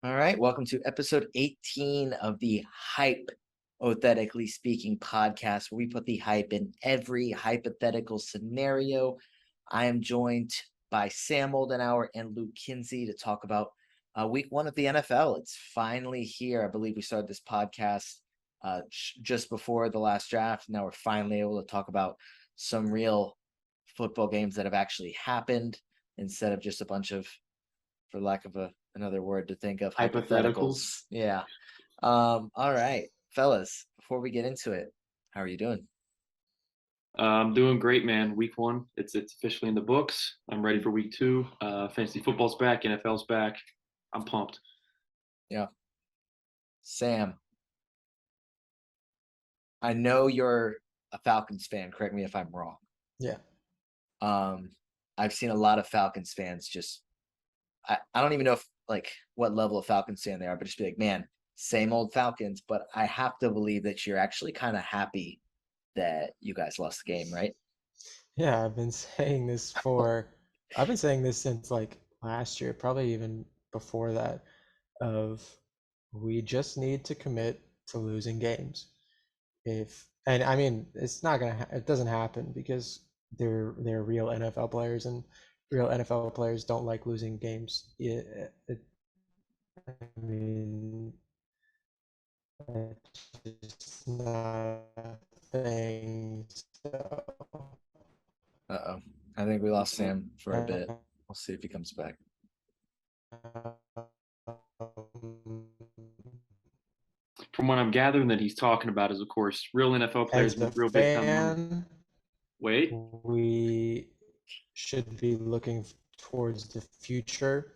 All right, welcome to episode 18 of the Hypothetically Speaking podcast, where we put the hype in every hypothetical scenario. I am joined by Sam Moldenhauer and Luke Kinsey to talk about week one of the NFL. It's finally here. I believe we started this podcast just before the last draft. Now we're finally able to talk about some real football games that have actually happened instead of just a bunch of, for lack of another word to think of, hypotheticals. Yeah. All right, fellas, before we get into it, how are you doing? I'm doing great, man. Week one, it's officially in the books. I'm ready for week two. Fantasy football's back, NFL's back. I'm pumped. Yeah. Sam, I know you're a Falcons fan. Correct me if I'm wrong. Yeah. I've seen a lot of Falcons fans just I don't even know if like what level of Falcons fan they are, but just be like, man, same old Falcons. But I have to believe that you're actually kind of happy that you guys lost the game, right? Yeah, I've been saying this since like last year, probably even before that, of we just need to commit to losing games. And I mean, it doesn't happen because they're real NFL players, and real NFL players don't like losing games. I mean, it's just not a thing. So Uh-oh. I think we lost Sam for a bit. We'll see if he comes back. From what I'm gathering that he's talking about is, of course, real NFL players As a with real big time money. fan, Wait, we should be looking towards the future,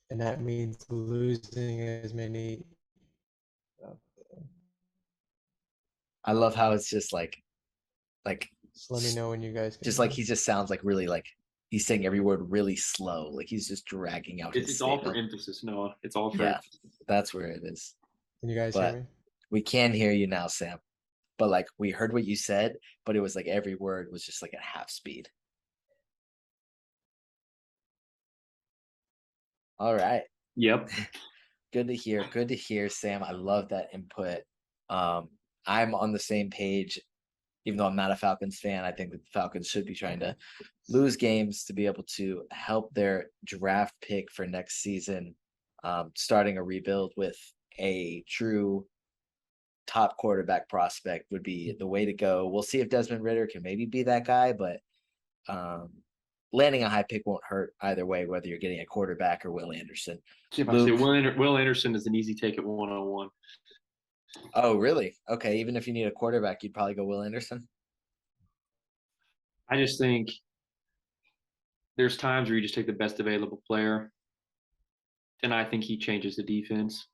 and that means losing as many. I love how it's just like Just let me know when you guys can. just like he just sounds like really like he's saying every word really slow, like he's just dragging out his it's all for statement. emphasis, Noah. It's all for Yeah, that's where it is. Can you guys But hear me? we can hear you now, Sam. But like we heard what you said, but it was like every word was just like at half speed. All right. Yep. Good to hear. Good to hear, Sam. I love that input. I'm on the same page, even though I'm not a Falcons fan. I think that the Falcons should be trying to lose games to be able to help their draft pick for next season, starting a rebuild with a true top quarterback prospect would be the way to go. We'll see if Desmond Ridder can maybe be that guy, but landing a high pick won't hurt either way, whether you're getting a quarterback or Will Anderson. See if I say Will Anderson is an easy take at 101. Oh, really? Okay. Even if you need a quarterback, you'd probably go Will Anderson. I just think there's times where you just take the best available player, and I think he changes the defense.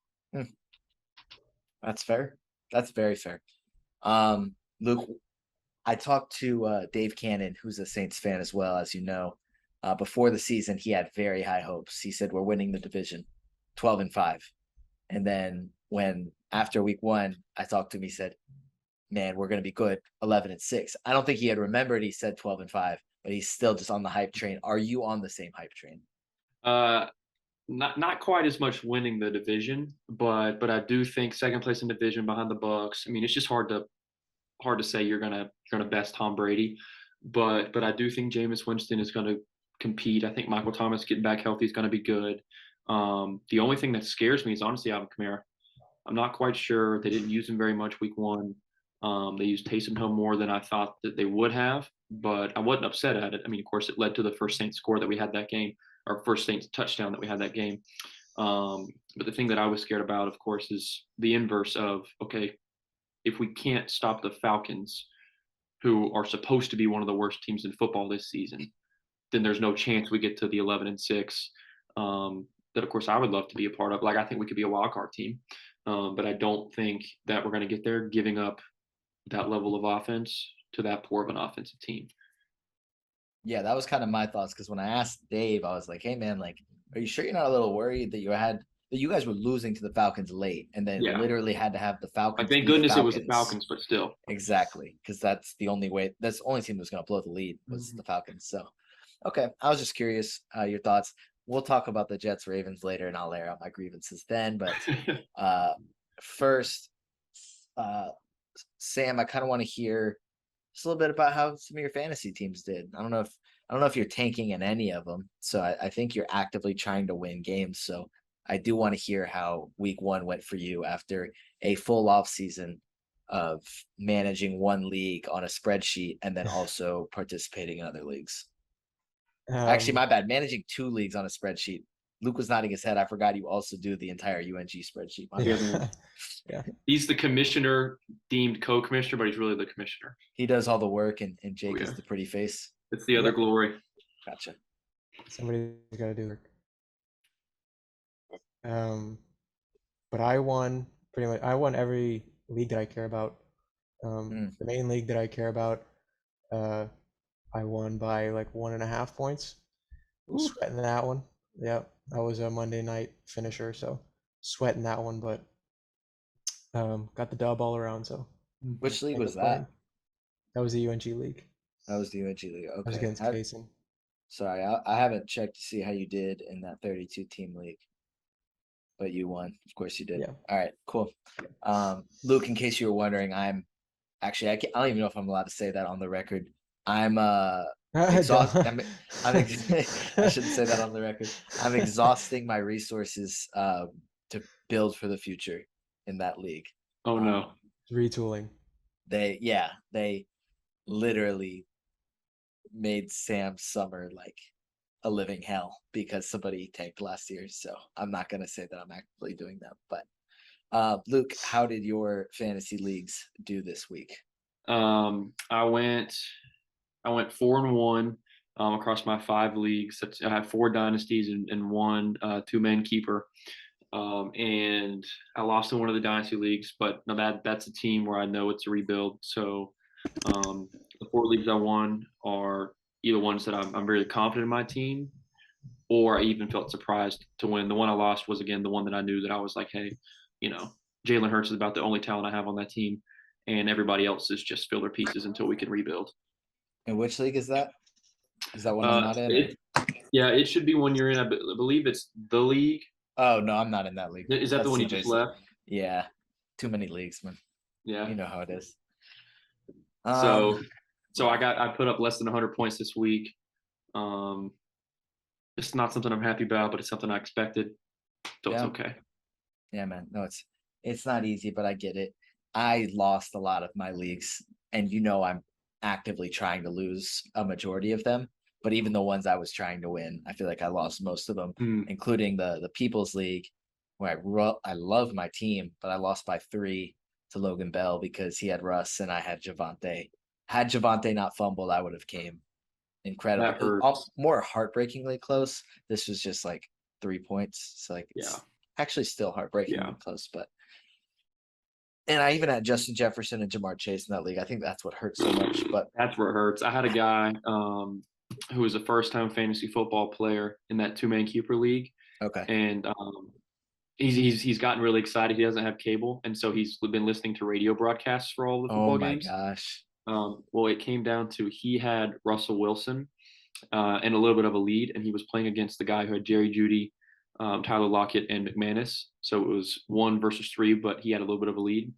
That's fair. That's very fair. Luke, I talked to Dave Cannon, who's a Saints fan as well, as you know. Before the season, he had very high hopes. He said, we're winning the division 12-5. And then when after week one, I talked to him, he said, man, we're going to be good 11-6. I don't think he had remembered he said 12-5, but he's still just on the hype train. Are you on the same hype train? Not quite as much winning the division, but I do think second place in division behind the Bucks. I mean, it's just hard to say you're gonna best Tom Brady, but I do think Jameis Winston is gonna compete. I think Michael Thomas getting back healthy is gonna be good. The only thing that scares me is honestly Alvin Kamara. I'm not quite sure. They didn't use him very much week one. They used Taysom Hill more than I thought that they would have, but I wasn't upset at it. I mean, of course, it led to the first Saints score that we had that game, our first Saints touchdown that we had that game. But the thing that I was scared about, of course, is the inverse of, okay, if we can't stop the Falcons, who are supposed to be one of the worst teams in football this season, then there's no chance we get to the 11-6. That of course I would love to be a part of. Like I think we could be a wild card team, but I don't think that we're going to get there giving up that level of offense to that poor of an offensive team. Yeah, that was kind of my thoughts because when I asked Dave, I was like, "Hey, man, like, are you sure you're not a little worried that you guys were losing to the Falcons late and then literally had to have the Falcons?" Like, thank goodness it was the Falcons, but still. Exactly, because that's the only way. That's the only team that's going to blow the lead was the Falcons. So, okay, I was just curious your thoughts. we'll talk about the Jets Ravens later, and I'll air out my grievances then. But first, Sam, I kind of want to hear just a little bit about how some of your fantasy teams did. I don't know if you're tanking in any of them. So I think you're actively trying to win games. So I do want to hear how week 1 went for you after a full off season of managing one league on a spreadsheet and then also participating in other leagues. Actually, my bad. Managing 2 leagues on a spreadsheet. Luke was nodding his head. I forgot you also do the entire UNG spreadsheet. Yeah. He's the commissioner deemed co-commissioner, but he's really the commissioner. He does all the work, and Jake is the pretty face. It's the other glory. Gotcha. Somebody's got to do work. But I won pretty much. I won every league that I care about. The main league that I care about, I won by like 1.5 points. Sweating that one. Yep, that was a Monday night finisher, so sweating that one, but got the dub all around. So which league was that? That was the UNG league. That was the UNG league. Okay. I was against Kason. Sorry, I haven't checked to see how you did in that 32-team league, but you won. Of course you did. Yeah. All right, cool. Luke, in case you were wondering, I'm actually I don't even know if I'm allowed to say that on the record. I'm exhausted. I shouldn't say that on the record. I'm exhausting my resources to build for the future in that league. Oh no. Retooling. They literally made Sam's summer like a living hell because somebody tanked last year. So I'm not gonna say that I'm actively doing that. But Luke, how did your fantasy leagues do this week? I went 4-1 across my 5 leagues. I had 4 dynasties and 1 2-man keeper. And I lost in one of the dynasty leagues, but no, that's a team where I know it's a rebuild. So the 4 leagues I won are either ones that I'm really confident in my team, or I even felt surprised to win. The one I lost was, again, the one that I knew that I was like, hey, Jalen Hurts is about the only talent I have on that team, and everybody else is just filler pieces until we can rebuild. And which league is that? Is that one I'm not in? Yeah, it should be one you're in. I believe it's the league. Oh, no, I'm not in that league. Is that the one you just left? Yeah. Too many leagues, man. Yeah. You know how it is. So I put up less than 100 points this week. It's not something I'm happy about, but it's something I expected. So it's okay. Yeah, man. No, it's not easy, but I get it. I lost a lot of my leagues, and I'm actively trying to lose a majority of them. But even the ones I was trying to win, I feel like I lost most of them, including the People's League, where I love my team, but I lost by 3 to Logan Bell because he had Russ and I had Javonte. Had Javonte not fumbled, I would have came incredible. More heartbreakingly close. This was just like 3 points. So like it's actually still heartbreakingly close, but. And I even had Justin Jefferson and Jamar Chase in that league. I think that's what hurts so much. But that's what hurts. I had a guy who was a first-time fantasy football player in that 2-man keeper league. Okay. And he's gotten really excited. He doesn't have cable, and so he's been listening to radio broadcasts for all the football games. Oh my gosh. Well, it came down to he had Russell Wilson and a little bit of a lead, and he was playing against the guy who had Jerry Jeudy, Tyler Lockett, and McManus. So it was 1 versus 3, but he had a little bit of a lead,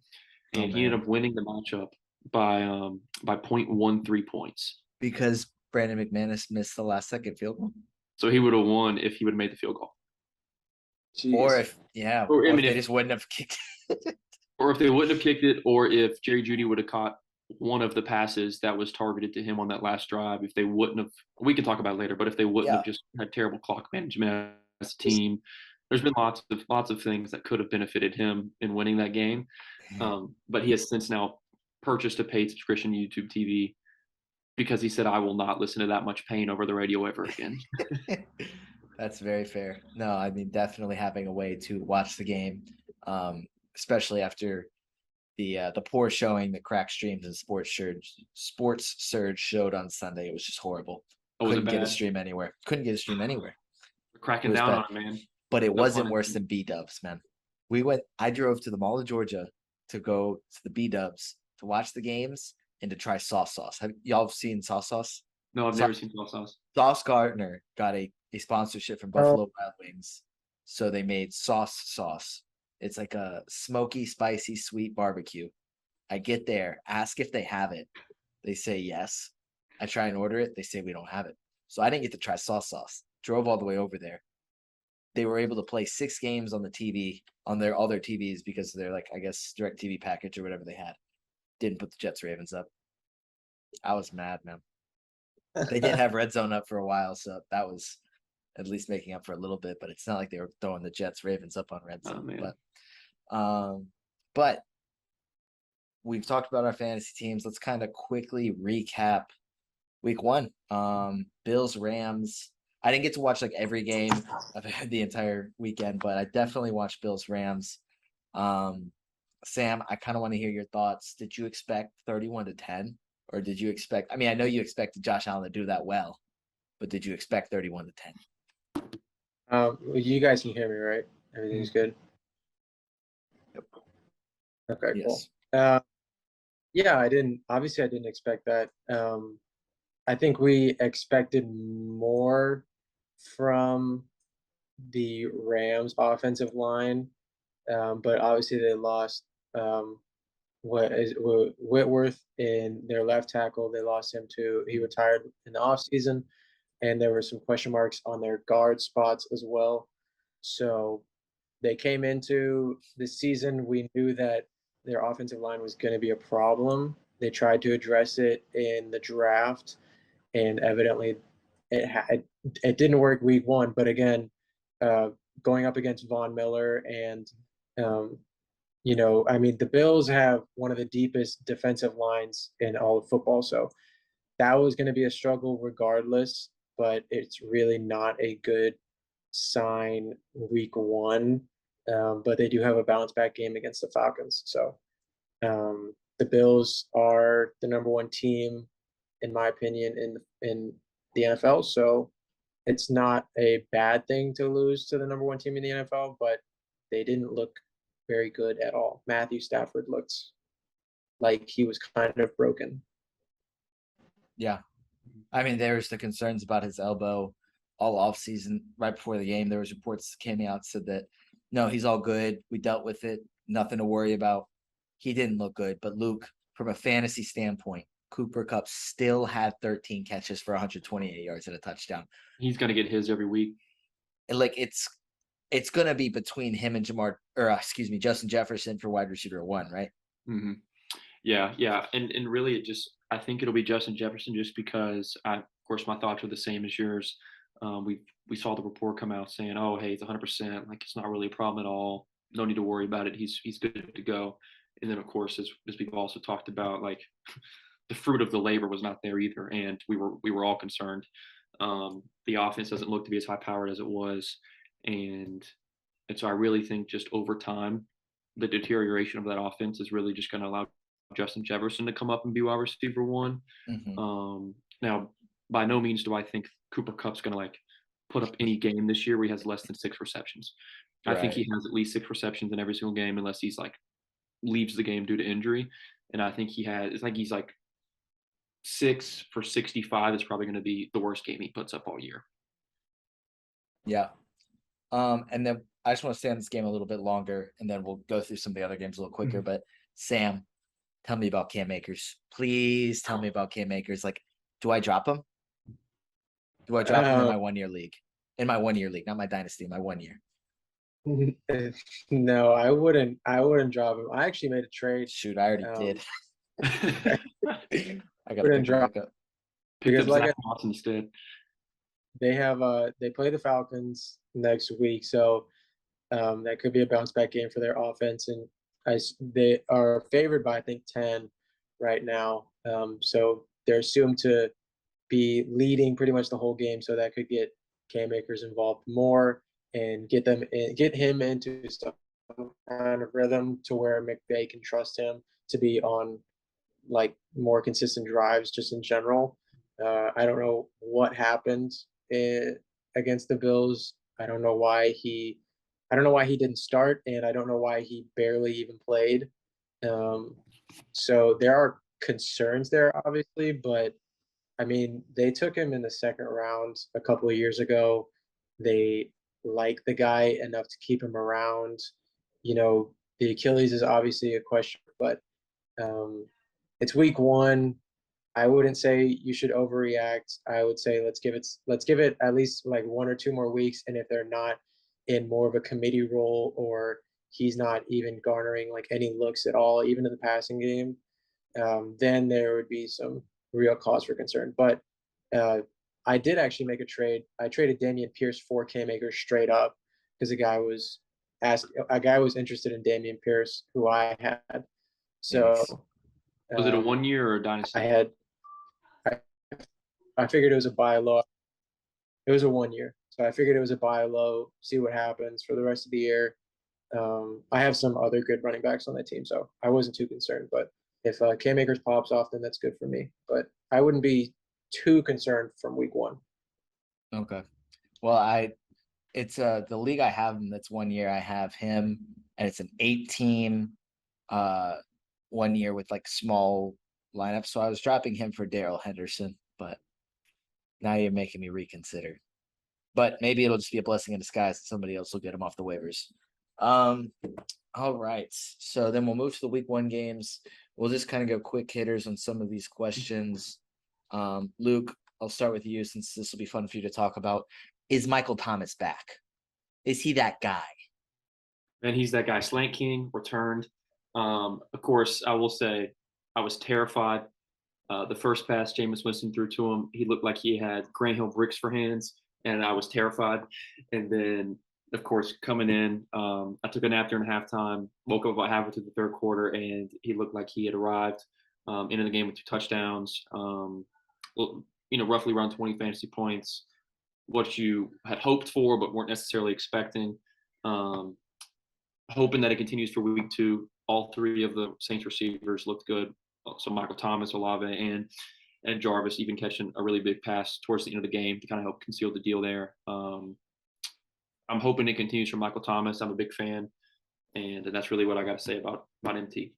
and he ended up winning the matchup by 0.13 points because Brandon McManus missed the last second field goal. So he would have won if he would have made the field goal. Jeez. Or if they just wouldn't have kicked it. Or if they wouldn't have kicked it, or if Jerry Jeudy would have caught one of the passes that was targeted to him on that last drive. If they wouldn't have, we can talk about it later, but if they wouldn't have just had terrible clock management as a team, there's been lots of things that could have benefited him in winning that game. But he has since now purchased a paid subscription to YouTube TV because he said, I will not listen to that much pain over the radio ever again. That's very fair. No, I mean, definitely having a way to watch the game, especially after the poor showing that Crack Streams and Sports Surge showed on Sunday. It was just horrible. Couldn't get a stream anywhere. We're cracking down on it, man. But it wasn't worse than B-dubs, man. I drove to the Mall of Georgia to go to the B-dubs to watch the games and to try Sauce Sauce. Have y'all seen Sauce Sauce? No, I've never seen Sauce Sauce. Sauce Gardner got a a sponsorship from Oh, Buffalo Wild Wings. So they made sauce. It's like a smoky, spicy, sweet barbecue. I get there, ask if they have it. They say yes. I try and order it. They say we don't have it. So I didn't get to try sauce. Drove all the way over there. They were able to play 6 games on the TV on all their TVs because they're like, I guess, direct TV package or whatever they had. Didn't put the Jets Ravens up. I was mad, man. They did have red zone up for a while, so that was at least making up for a little bit, but it's not like they were throwing the Jets Ravens up on red zone. man. But we've talked about our fantasy teams. Let's kind of quickly recap week 1. Bills Rams. I didn't get to watch like every game of the entire weekend, but I definitely watched Bills Rams. Sam, I kind of want to hear your thoughts. Did you expect 31-10, or did you expect? I mean, I know you expected Josh Allen to do that well, but did you expect 31-10? You guys can hear me, right? Everything's good. Yep. Okay, Yes. cool. Yeah, I didn't expect that. I think we expected more from the Rams offensive line, but obviously they lost Whitworth in their left tackle. They lost him he retired in the offseason, and there were some question marks on their guard spots as well. So they came into the season, we knew that their offensive line was going to be a problem. They tried to address it in the draft, and evidently it didn't work week 1. But again, going up against Von Miller and I mean, the Bills have one of the deepest defensive lines in all of football, so that was going to be a struggle regardless. But it's really not a good sign week 1. But they do have a bounce back game against the Falcons. So the Bills are the number 1 team, in my opinion, in the NFL. So it's not a bad thing to lose to the number 1 team in the NFL, but they didn't look very good at all. Matthew Stafford looked like he was kind of broken. Yeah. I mean, there's the concerns about his elbow all off season. Right before the game, there was reports came out said that no, he's all good. We dealt with it. Nothing to worry about. He didn't look good. But Luke, from a fantasy standpoint, Cooper Kupp still had 13 catches for 128 yards and a touchdown. He's gonna get his every week. And like it's gonna be between him and Justin Jefferson for wide receiver 1, right? Mm-hmm. Yeah, and really, I think it'll be Justin Jefferson just because of course, my thoughts are the same as yours. We saw the report come out saying, "Oh, hey, it's 100%. Like it's not really a problem at all. No need to worry about it. He's good to go." And then, of course, as we've also talked about, like the fruit of the labor was not there either, and we were all concerned. The offense doesn't look to be as high powered as it was, and so I really think just over time, the deterioration of that offense is really just going to allow Justin Jefferson to come up and be wide receiver 1. Mm-hmm. Now, by no means do I think Cooper Kupp's going to like put up any game this year where he has less than 6 receptions. I think he has at least 6 receptions in every single game unless he's like leaves the game due to injury. And I think he's like 6 for 65 is probably going to be the worst game he puts up all year. Yeah. And then I just want to stay on this game a little bit longer, and then we'll go through some of the other games a little quicker. But Sam, tell me about Cam Akers. Please tell me about Cam Akers. Like, do I drop him? Do I drop him in my 1-year league? In my 1-year league, not my dynasty, my 1 year. No, I wouldn't drop him. I actually made a trade. Shoot, I already did. I gotta pick him back up. Picked up Zach Moss instead. They play the Falcons next week, so that could be a bounce back game for their offense, and they are favored by I think 10 right now. So they're assumed to be leading pretty much the whole game, so that could get Cam Akers involved more and get him into some kind of rhythm to where McVay can trust him to be on like more consistent drives just in general. I don't know what happened against the Bills. I don't know why he didn't start, and I don't know why he barely even played. So there are concerns there, obviously, but I mean, they took him in the second round a couple of years ago. they like the guy enough to keep him around. The Achilles is obviously a question, but it's week one. I wouldn't say you should overreact. I would say let's give it at least like 1 or 2 more weeks, and if they're not in more of a committee role, or he's not even garnering like any looks at all, even in the passing game, then there would be some real cause for concern. But uh, I did actually make a trade. I traded Dameon Pierce for Cam Akers straight up because a guy was interested in Dameon Pierce who I had. So Nice. Was it a um, 1 year or a I dynasty? had I, I figured it was a buy low. It was a 1 year, so I figured it was a buy low. See what happens for the rest of the year. I have some other good running backs on that team, so I wasn't too concerned. But if Cam Akers pops off, then that's good for me. But I wouldn't be too concerned from week one. Okay. Well, it's the league I have him that's 1 year. I have him, and it's an 8-team 1 year with like small lineups. So I was dropping him for Daryl Henderson, but now you're making me reconsider. But maybe it'll just be a blessing in disguise and somebody else will get him off the waivers. All right. So then we'll move to the week one games. We'll just kind of go quick hitters on some of these questions. Luke, I'll start with you since this will be fun for you to talk about. Is Michael Thomas back? Is he that guy? And he's that guy. Slant King returned. Of course, I will say I was terrified. The first pass Jameis Winston threw to him, he looked like he had Grant Hill bricks for hands, and I was terrified. And then, of course, coming in, I took a nap during halftime, woke up about halfway through the third quarter, and he looked like he had arrived into the game with 2 touchdowns. Roughly around 20 fantasy points, what you had hoped for but weren't necessarily expecting. Hoping that it continues for week 2. All 3 of the Saints receivers looked good. So Michael Thomas, Olave, and Jarvis even catching a really big pass towards the end of the game to kind of help conceal the deal there. I'm hoping it continues for Michael Thomas. I'm a big fan, and that's really what I got to say about MT.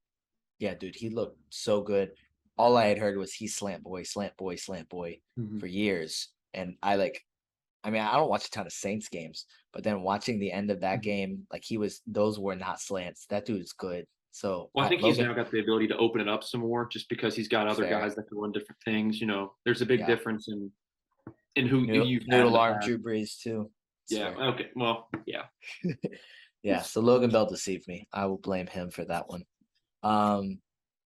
Yeah, dude, he looked so good. All I had heard was he's slant boy, slant boy, slant boy for years. And I don't watch a ton of Saints games, but then watching the end of that game, like those were not slants. That dude's good. So Well, I think he's Logan, now got the ability to open it up some more just because he's got other fair. guys that can run different things. There's a big Yeah. difference in who you've had in Noodle the arm past. Drew Brees too. Yeah. Swear. Okay. Well, yeah. Yeah. So Logan Bell deceived me. I will blame him for that one.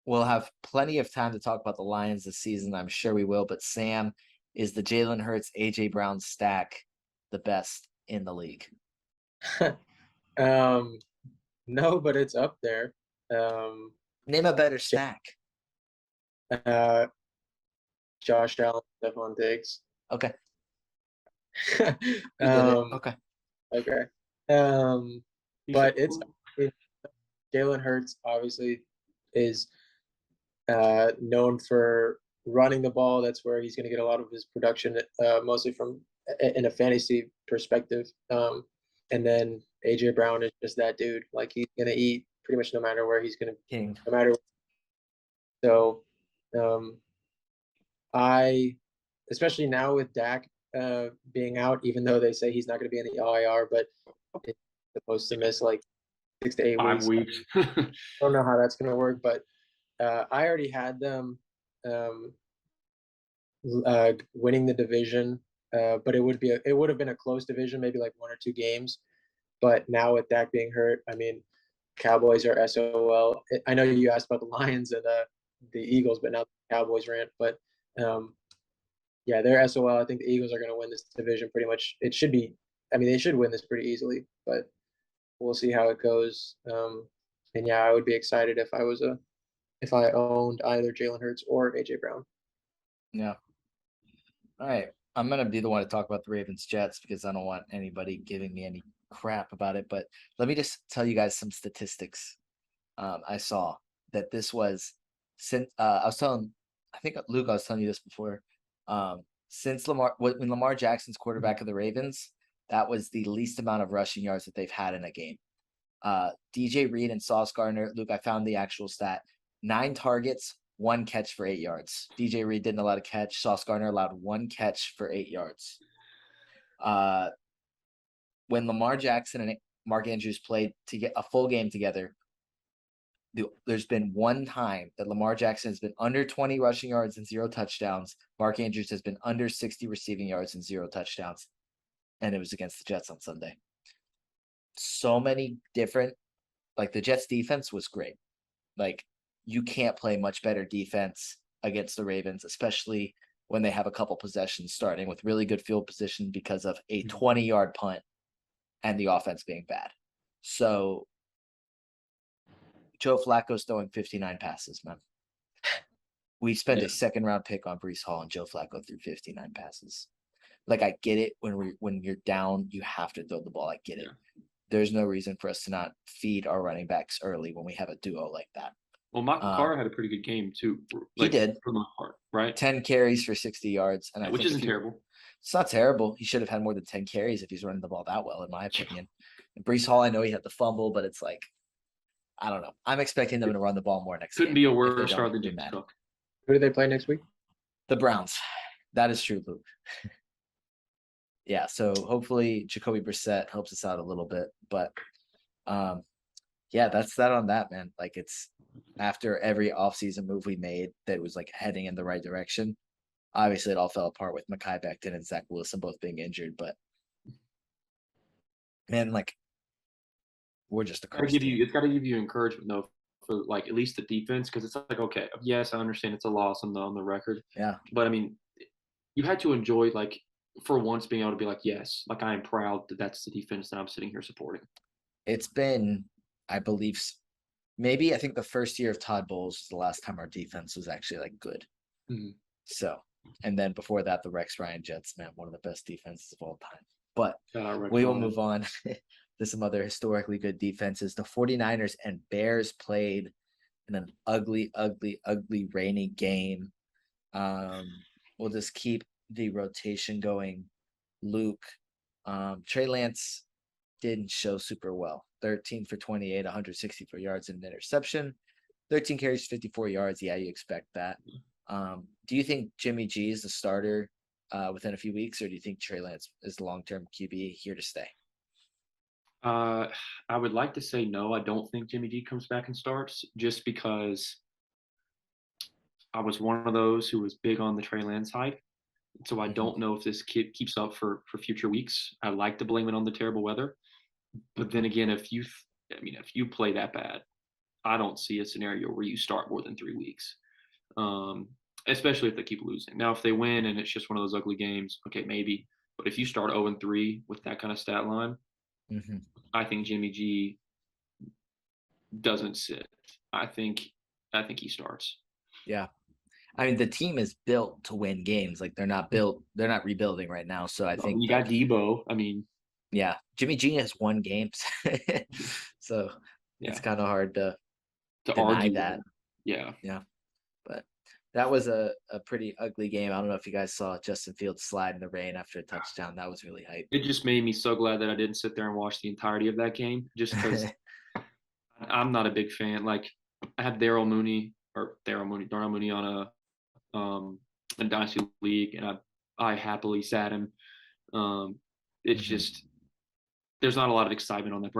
We'll have plenty of time to talk about the Lions this season. I'm sure we will. But Sam, is the Jalen Hurts AJ Brown stack the best in the league? No, but it's up there. Name a better stack. Josh Allen, Stephon Diggs. Okay. You did it. Okay. Okay. He's But so cool. Jalen Hurts obviously is known for running the ball. That's where he's going to get a lot of his production, mostly from in a fantasy perspective. And then AJ Brown is just that dude. Like he's going to eat pretty much no matter where he's going to, King. no matter. So, especially now with Dak being out, even though they say he's not going to be in the IR, but it's supposed to miss like 6 to 8 5 weeks. weeks. I don't know how that's going to work, but I already had them winning the division, but it would have been a close division, maybe like 1 or 2 games. But now with Dak being hurt, I mean, Cowboys are SOL. I know you asked about the Lions and the Eagles, but now the Cowboys rant. But yeah, they're SOL. I think the Eagles are going to win this division pretty much. It should be. I mean, they should win this pretty easily, but we'll see how it goes. And yeah, I would be excited if I owned either Jalen Hurts or AJ Brown. Yeah. All right. I'm going to be the one to talk about the Ravens Jets because I don't want anybody giving me any crap about it. But let me just tell you guys some statistics. I saw that this was since I think Luke, I was telling you this before. Since when Lamar Jackson's quarterback of the Ravens, that was the least amount of rushing yards that they've had in a game. DJ Reed and Sauce Gardner, Luke, I found the actual stat: 9 targets, 1 catch for 8 yards. DJ Reed didn't allow a catch. Sauce Gardner allowed 1 catch for 8 yards. when Lamar Jackson and Mark Andrews played to get a full game together, there's been one time that Lamar Jackson has been under 20 rushing yards and 0 touchdowns. Mark Andrews has been under 60 receiving yards and 0 touchdowns. And it was against the Jets on Sunday. So many different, like the Jets defense was great. Like you can't play much better defense against the Ravens, especially when they have a couple possessions starting with really good field position because of a 20-yard punt and the offense being bad. So Joe Flacco's throwing 59 passes, man. We spent a second-round pick on Breece Hall, and Joe Flacco threw 59 passes. Like, I get it. When you're down, you have to throw the ball. I get it. There's no reason for us to not feed our running backs early when we have a duo like that. Well, Michael Carter had a pretty good game too. He did. For the most part, right? 10 carries for 60 yards. And which isn't terrible. It's not terrible. He should have had more than 10 carries if he's running the ball that well, in my opinion. And Breece Hall, I know he had the fumble, but it's like, I don't know. I'm expecting them to run the ball more next game. Couldn't be a worse start than James Cook. Who do they play next week? The Browns. That is true, Luke. Yeah, so hopefully Jacoby Brissett helps us out a little bit. But yeah, that's that on that, man. Like, it's after every offseason move we made that was like heading in the right direction. Obviously, it all fell apart with Mekhi Becton and Zach Wilson both being injured. But man, like, we're just a curse. It's got to give you encouragement though, for like at least the defense, because it's like, okay, yes, I understand it's a loss on the record. Yeah. But I mean, you had to enjoy, like, for once being able to be like, yes, like I am proud that that's the defense that I'm sitting here supporting. It's been, I believe, maybe I think the first year of Todd Bowles was the last time our defense was actually like good. Mm-hmm. So, and then before that, the Rex Ryan Jets, man, one of the best defenses of all time. But we will move on to some other historically good defenses. The 49ers and Bears played in an ugly, ugly, ugly rainy game. We'll just keep the rotation going. Luke, Trey Lance didn't show super well. 13 for 28, 164 yards and an interception. 13 carries, 54 yards. Yeah, you expect that. Do you think Jimmy G is the starter within a few weeks, or do you think Trey Lance is the long-term QB here to stay? I would like to say no. I don't think Jimmy G comes back and starts, just because I was one of those who was big on the Trey Lance hype. So I don't know if this kid keeps up for future weeks. I like to blame it on the terrible weather. But then again, if you play that bad, I don't see a scenario where you start more than 3 weeks, especially if they keep losing. Now, if they win and it's just one of those ugly games, okay, maybe. But if you start 0-3 with that kind of stat line, I think Jimmy G doesn't sit. I think he starts. Yeah. I mean, the team is built to win games. Like, they're not rebuilding right now. So I think you got Debo. I mean, yeah, Jimmy G has won games. So it's kind of hard to deny argue that. Yeah. But that was a pretty ugly game. I don't know if you guys saw Justin Fields slide in the rain after a touchdown. That was really hype. It just made me so glad that I didn't sit there and watch the entirety of that game, just because I'm not a big fan. Like, I had Darnell Mooney on a dynasty league, and I happily sat him. It's just, there's not a lot of excitement on the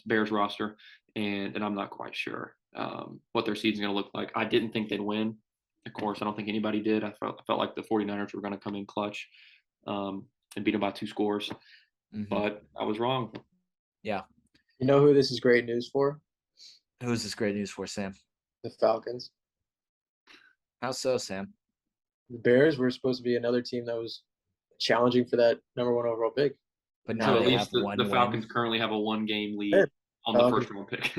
Bears roster, and I'm not quite sure what their season's going to look like. I didn't think they'd win. Of course, I don't think anybody did. I felt like the 49ers were going to come in clutch and beat them by 2 scores, but I was wrong. Yeah. You know who this is great news for? Who's this great news for, Sam? The Falcons. How so, Sam? The Bears were supposed to be another team that was challenging for that number 1 overall pick. But now at they least have the Falcons currently have a 1-game lead on the first round pick.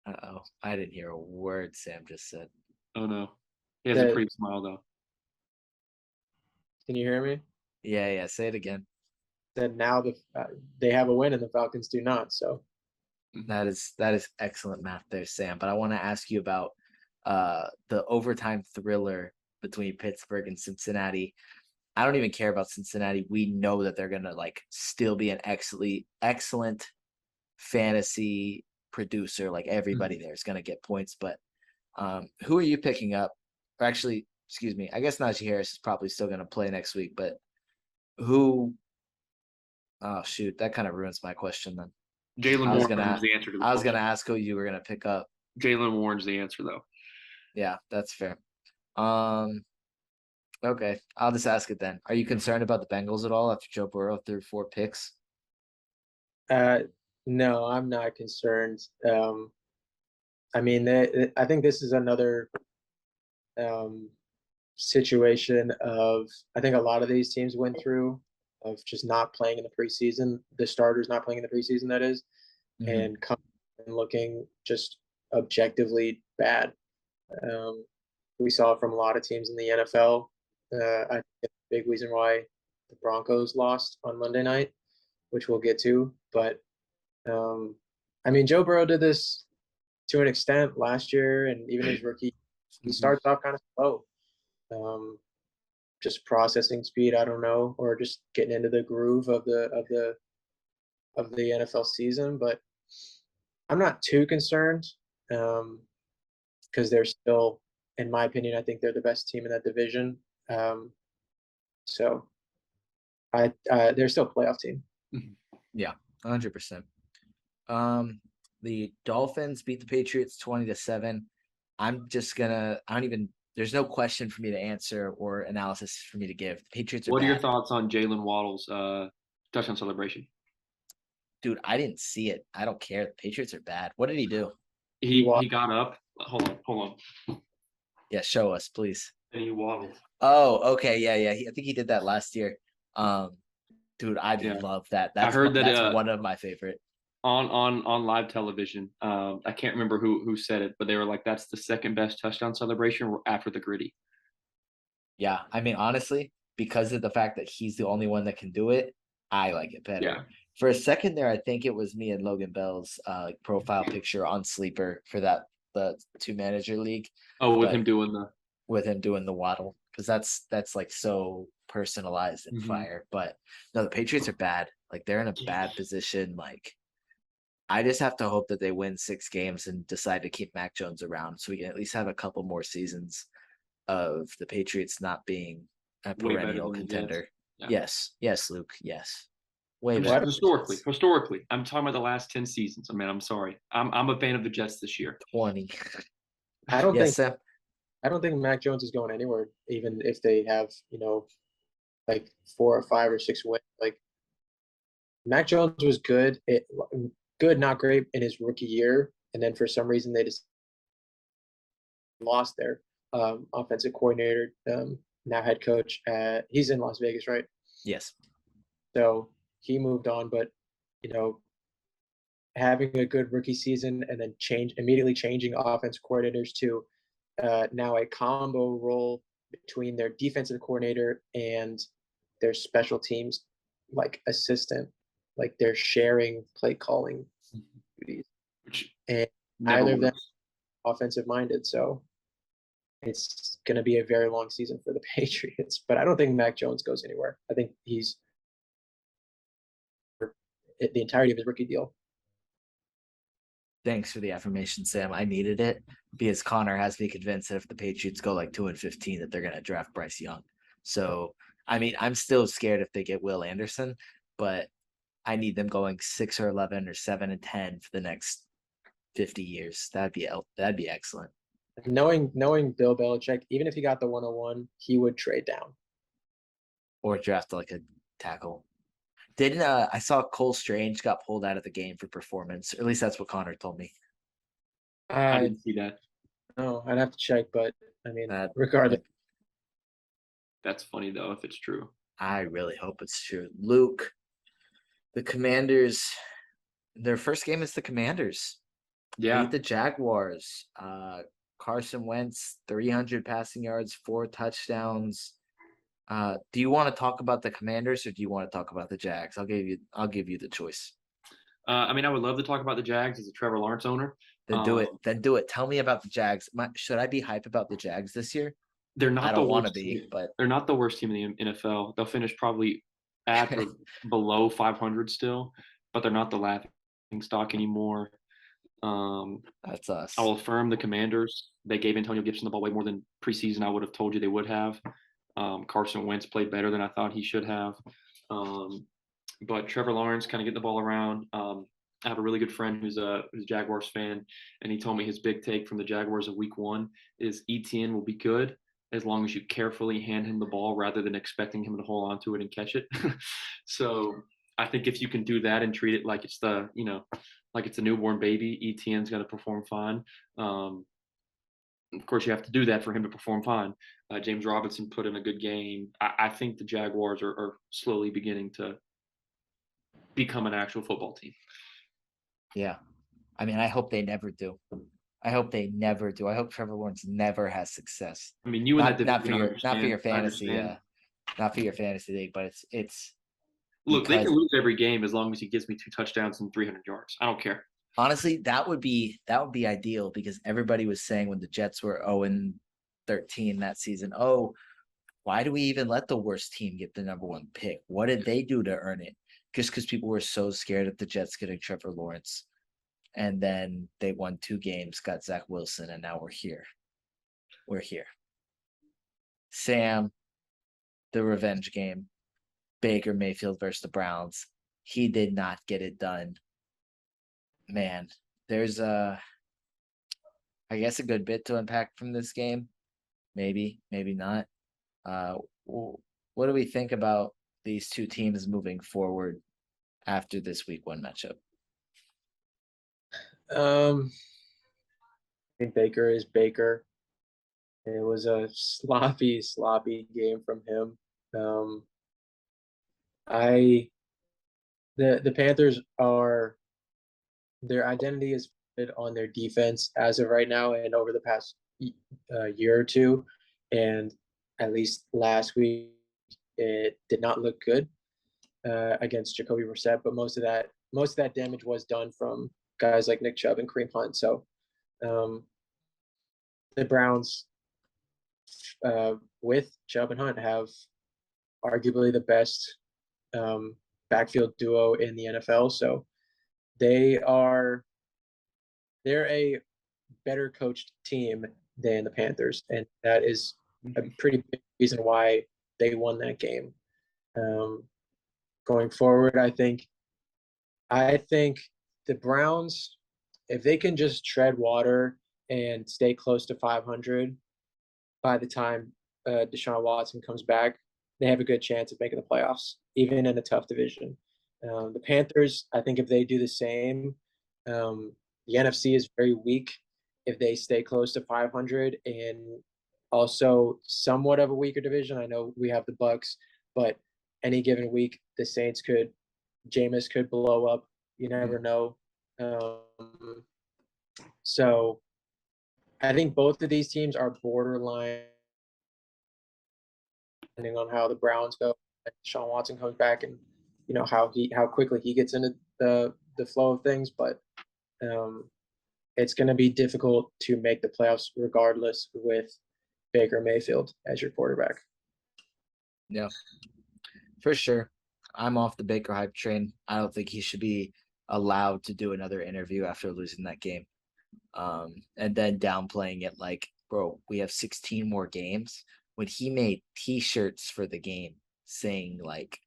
Uh-oh. I didn't hear a word Sam just said. Oh, no. He has a pretty smile, though. Can you hear me? Yeah. Say it again. That now they have a win and the Falcons do not. So that is excellent math there, Sam. But I want to ask you about the overtime thriller between Pittsburgh and Cincinnati. I don't even care about Cincinnati. We know that they're gonna like still be an excellent fantasy producer. Like, everybody there is gonna get points. But who are you picking up? Or actually, excuse me, I guess Najee Harris is probably still gonna play next week. But Who? Oh shoot, that kind of ruins my question then. Jalen I was Warren gonna is the answer to the I was question. gonna ask who you were gonna pick up. Jalen Warren's the answer, though. Yeah, that's fair. Okay, I'll just ask it then. Are you concerned about the Bengals at all after Joe Burrow threw 4 picks? No, I'm not concerned. I mean, I think this is another situation of I think a lot of these teams went through of just not playing in the preseason, the starters not playing in the preseason, that is, and coming and looking just objectively bad. We saw it from a lot of teams in the NFL. I think it's a big reason why the Broncos lost on Monday night, which we'll get to. But I mean, Joe Burrow did this to an extent last year, and even his rookie, he starts off kind of slow. Just processing speed, I don't know, or just getting into the groove of the NFL season. But I'm not too concerned because they're still, in my opinion, I think they're the best team in that division. So they're still a playoff team. Yeah, 100%. The Dolphins beat the Patriots 20-7. I'm just gonna. There's no question for me to answer or analysis for me to give. The Patriots are What are your bad. thoughts on Jalen Waddle's touchdown celebration? Dude, I didn't see it. I don't care. The Patriots are bad. What did he do? He got up. Hold on. Yeah, show us, please. And he waddled. Oh, okay. Yeah. I think he did that last year. Dude, I Yeah. love that. I heard that that's one of my favorite. on live television. I can't remember who said it, but they were like, "That's the second best touchdown celebration after the gritty." Yeah, I mean, honestly, because of the fact that he's the only one that can do it, I like it better. Yeah. For a second there, I think it was me and Logan Bell's profile picture on Sleeper for the 2-manager league. Oh, with But- him doing the waddle, because that's like so personalized and fire. But no, the Patriots are bad. Like, they're in a bad position. Like, I just have to hope that they win 6 games and decide to keep Mac Jones around so we can at least have a couple more seasons of the Patriots not being a way better perennial than the Jets. contender. Yeah. Yes, Luke. Yes, way I'm better. just- historically, I'm talking about the last 10 seasons. I mean, I'm sorry. I'm a fan of the Jets this year. 20. I don't Yes, think Sam. I don't think Mac Jones is going anywhere, even if they have, like 4 or 5 or 6 wins. Like, Mac Jones was good, good, not great in his rookie year, and then for some reason they just lost their offensive coordinator, now head coach. He's in Las Vegas, right? Yes. So he moved on, but having a good rookie season and then immediately changing offense coordinators to now a combo role between their defensive coordinator and their special teams like assistant, like they're sharing play calling duties, Which and never either of them works. offensive minded. So it's going to be a very long season for the Patriots, but I don't think Mac Jones goes anywhere. I think he's the entirety of his rookie deal. Thanks for the affirmation, Sam. I needed it because Connor has me convinced that if the Patriots go like 2-15, that they're going to draft Bryce Young. So, I mean, I'm still scared if they get Will Anderson, but I need them going 6 or 11 or 7 and 10 for the next 50 years. That'd be excellent. Knowing Bill Belichick, even if he got the 101, he would trade down. Or draft like a tackle. Didn't I saw Cole Strange got pulled out of the game for performance? Or at least that's what Connor told me. I didn't see that. No, I'd have to check, but I mean, That- regardless, That's funny though, if it's true. I really hope it's true. Luke, the Commanders, their first game is the Commanders. Yeah. Beat the Jaguars. Carson Wentz, 300 passing yards, 4 touchdowns. Do you want to talk about the Commanders or do you want to talk about the Jags? I'll give you the choice. I mean, I would love to talk about the Jags as a Trevor Lawrence owner. Then do it. Then do it. Tell me about the Jags. Should I be hype about the Jags this year? They're not I the don't want to worst be, team. but They're not the worst team in the NFL. They'll finish probably at or below 500 still, but they're not the laughing stock anymore. that's us. I will affirm the Commanders. They gave Antonio Gibson the ball way more than preseason I would have told you they would have. Carson Wentz played better than I thought he should have. But Trevor Lawrence kind of getting the ball around. I have a really good friend who's a Jaguars fan, and he told me his big take from the Jaguars of Week 1 is ETN will be good as long as you carefully hand him the ball rather than expecting him to hold on to it and catch it. So I think if you can do that and treat it like it's like it's a newborn baby, ETN's going to perform fine. Of course, you have to do that for him to perform fine. James Robinson put in a good game. I think the Jaguars are slowly beginning to become an actual football team. Yeah. I mean, I hope they never do. I hope they never do. I hope Trevor Lawrence never has success. I mean, you and that Not for division, your not for your I fantasy understand. not for your fantasy league, but it's Look, they can because lose every game as long as he gives me 2 touchdowns and 300 yards. I don't care. honestly, that would be ideal because everybody was saying when the Jets were 0-13 that season, oh, why do we even let the worst team get the number 1 pick? What did they do to earn it? Just because people were so scared of the Jets getting Trevor Lawrence. And then they won 2 games, got Zach Wilson, and now we're here. We're here. Sam, the revenge game. Baker Mayfield versus the Browns. He did not get it done. Man, there's I guess a good bit to unpack from this game. Maybe, maybe not. What do we think about these 2 teams moving forward after this Week 1 matchup? I think Baker is Baker. It was a sloppy game from him. The Panthers their identity is on their defense as of right now and over the past year or two, and at least last week it did not look good against Jacoby Brissett. But most of that damage was done from guys like Nick Chubb and Kareem Hunt. So the Browns, with Chubb and Hunt, have arguably the best backfield duo in the NFL. So they're a better coached team than the Panthers, and that is a pretty big reason why they won that game. Going forward, I think the Browns, if they can just tread water and stay close to 500 by the time Deshaun Watson comes back, they have a good chance of making the playoffs, even in a tough division. The Panthers, I think if they do the same, the NFC is very weak if they stay close to 500, and also somewhat of a weaker division. I know we have the Bucks, but any given week, the Saints Jameis could blow up. You never know. So I think both of these teams are borderline, depending on how the Browns go. Sean Watson comes back, and how quickly he gets into the flow of things. But it's going to be difficult to make the playoffs regardless with Baker Mayfield as your quarterback. Yeah, for sure. I'm off the Baker hype train. I don't think he should be allowed to do another interview after losing that game. And then downplaying it like, bro, we have 16 more games. When he made T-shirts for the game saying like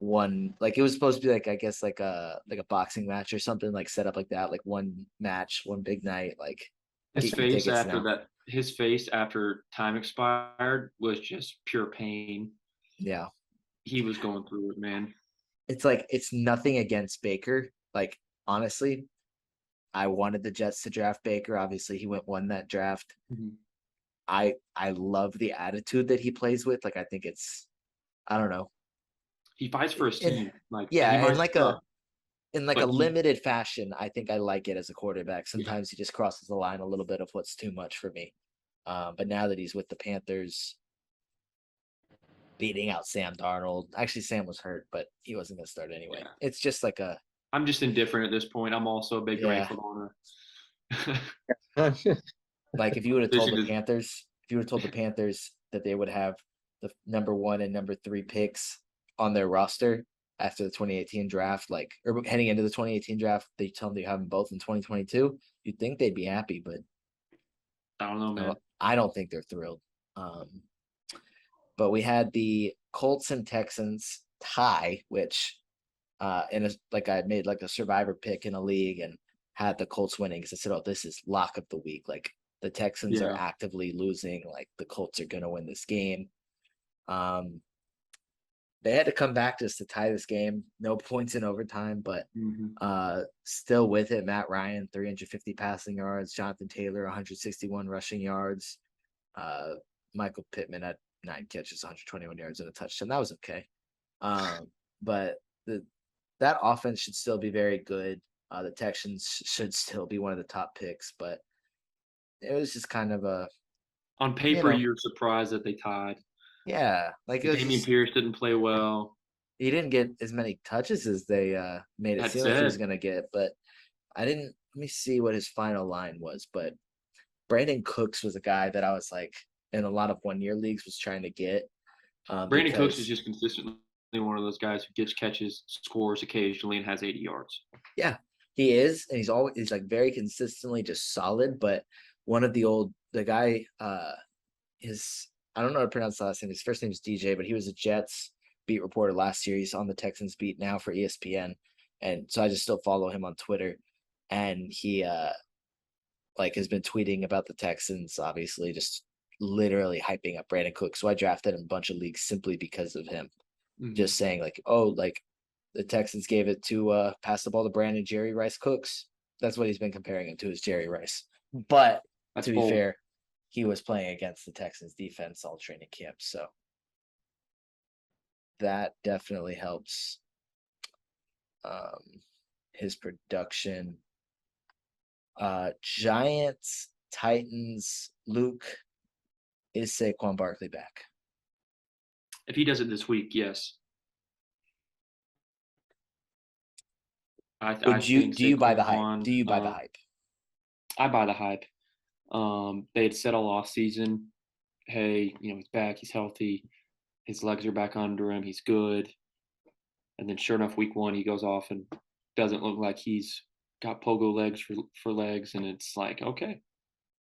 it was supposed to be like, I guess like a boxing match or something, like set up like that, like one match, one big night, like his face after time expired was just pure pain. Yeah. He was going through it, man. It's like, it's nothing against Baker. Like, honestly, I wanted the Jets to draft Baker. Obviously, he won that draft. Mm-hmm. I love the attitude that he plays with. Like, I think I don't know. He fights for his team. In a limited fashion, I think I like it as a quarterback. Sometimes he just crosses the line a little bit of what's too much for me. But now that he's with the Panthers, beating out Sam Darnold. Actually, Sam was hurt, but he wasn't going to start anyway. Yeah. It's just like I'm just indifferent at this point. I'm also a big Mayfield owner. Like if you would have told the Panthers that they would have the number 1 and number 3 picks on their roster after the 2018 draft, or heading into the 2018 draft, they tell them you have them both in 2022, you'd think they'd be happy, but I don't know, man. I don't think they're thrilled. But we had the Colts and Texans. tie, which in a like I made like a survivor pick in a league and had the Colts winning because I said, "Oh, this is lock of the week." Like the Texans are Yeah. actively losing. Like the Colts are gonna win this game. They had to come back just to tie this game. No points in overtime, but still with it. Matt Ryan, 350 passing yards. Jonathan Taylor, 161 rushing yards. Michael Pittman had 9 catches, 121 yards, and a touchdown. That was okay. But that offense should still be very good. The Texans should still be one of the top picks, but it was just kind of a On paper, you're surprised that they tied. yeah, like it was Damian just, Pierce didn't play well. he didn't get as many touches as they made it That seem like he was said, gonna get, but I didn't. Let me see what his final line was, but Brandon Cooks was a guy that I was like in a lot of 1-year leagues was trying to get. Brandon Cooks is Because just consistently one of those guys who gets catches, scores occasionally, and has 80 yards. yeah, he is, and he's like very consistently just solid. But one of the guy, his I don't know how to pronounce the last name. His first name is DJ, but he was a Jets beat reporter last year. He's on the Texans beat now for ESPN, and so I just still follow him on Twitter, and he like has been tweeting about the Texans, obviously, just literally hyping up Brandon Cook. So I drafted him in a bunch of leagues simply because of him. Just saying like, oh, like the Texans gave it to pass the ball to Brandon Jerry Rice Cooks. That's what he's been comparing him to, is Jerry Rice. But That's to be bold. fair, he was playing against the Texans defense all training camp. So that definitely helps his production. Giants, Titans, Luke, is Saquon Barkley back? If he does it this week, yes. Do you buy the hype? Saquon, Do you buy the hype? I buy the hype. They had said all off season, hey, he's back, he's healthy, his legs are back under him, he's good. And then sure enough, week 1, he goes off and doesn't look like he's got pogo legs for legs, and it's like, okay,